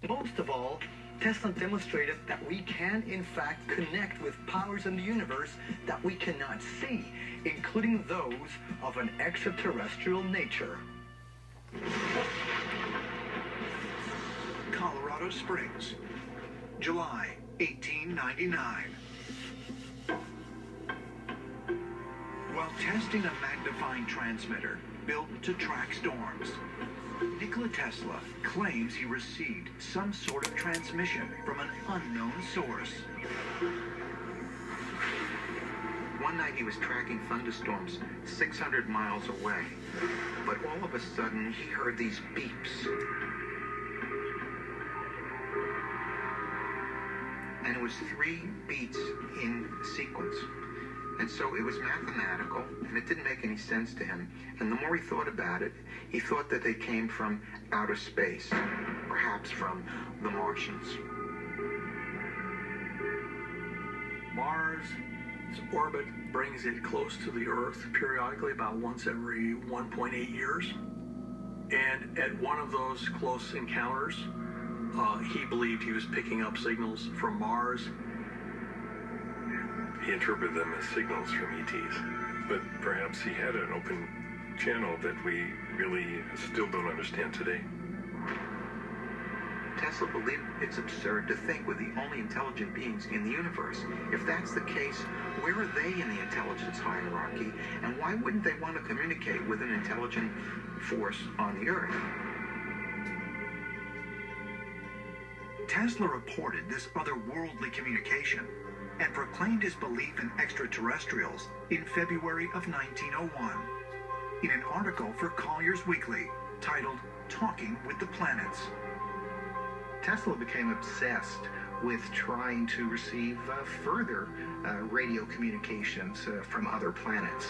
Most of all, Tesla demonstrated that we can, in fact, connect with powers in the universe that we cannot see, including those of an extraterrestrial nature. Colorado Springs, July 1899. While testing a magnifying transmitter built to track storms, Nikola Tesla claims he received some sort of transmission from an unknown source. One night he was tracking thunderstorms 600 miles away, but all of a sudden he heard these beeps. And it was 3 beats in sequence. And so it was mathematical, and it didn't make any sense to him. And the more he thought about it, he thought that they came from outer space, perhaps from the Martians. Mars' orbit brings it close to the Earth periodically, about once every 1.8 years. And at one of those close encounters, he believed he was picking up signals from Mars. He interpreted them as signals from ETs, but perhaps he had an open channel that we really still don't understand today. Tesla believed it's absurd to think we're the only intelligent beings in the universe. If that's the case, where are they in the intelligence hierarchy, and why wouldn't they want to communicate with an intelligent force on the Earth? Tesla reported this otherworldly communication and proclaimed his belief in extraterrestrials in February of 1901 in an article for Collier's Weekly titled "Talking with the Planets." Tesla became obsessed with trying to receive further radio communications from other planets.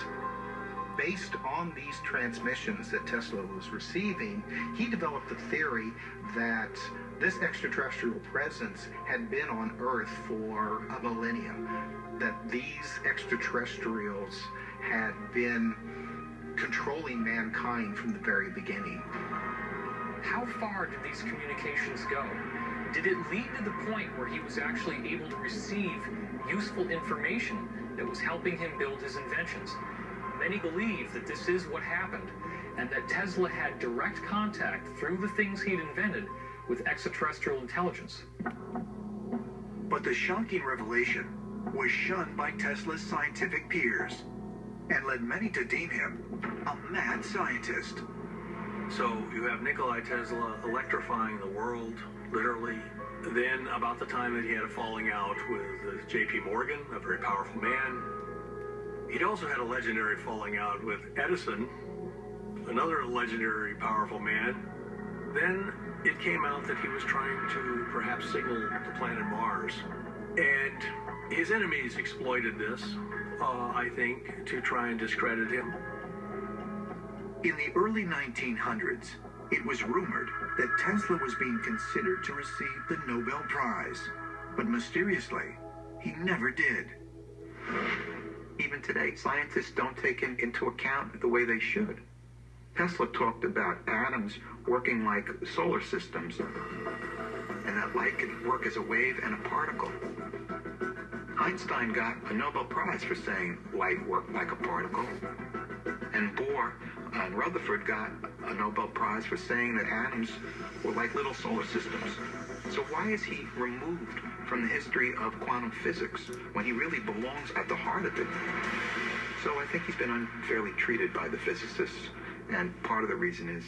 Based on these transmissions that Tesla was receiving, he developed the theory that this extraterrestrial presence had been on Earth for a millennium, that these extraterrestrials had been controlling mankind from the very beginning. How far did these communications go? Did it lead to the point where he was actually able to receive useful information that was helping him build his inventions? Many believe that this is what happened, and that Tesla had direct contact through the things he'd invented with extraterrestrial intelligence. But the shocking revelation was shunned by Tesla's scientific peers and led many to deem him a mad scientist. So you have Nikola Tesla electrifying the world, literally. Then, about the time that he had a falling out with J.P. Morgan, a very powerful man, he'd also had a legendary falling out with Edison, another legendary powerful man. Then it came out that he was trying to perhaps signal the planet Mars. And his enemies exploited this, I think, to try and discredit him. In the early 1900s, it was rumored that Tesla was being considered to receive the Nobel Prize, but mysteriously, he never did. Even today, scientists don't take him into account the way they should. Tesla talked about atoms working like solar systems, and that light could work as a wave and a particle. Einstein got a Nobel Prize for saying light worked like a particle, and Bohr and Rutherford got a Nobel Prize for saying that atoms were like little solar systems. So why is he removed from the history of quantum physics when he really belongs at the heart of it? So I think he's been unfairly treated by the physicists, and part of the reason is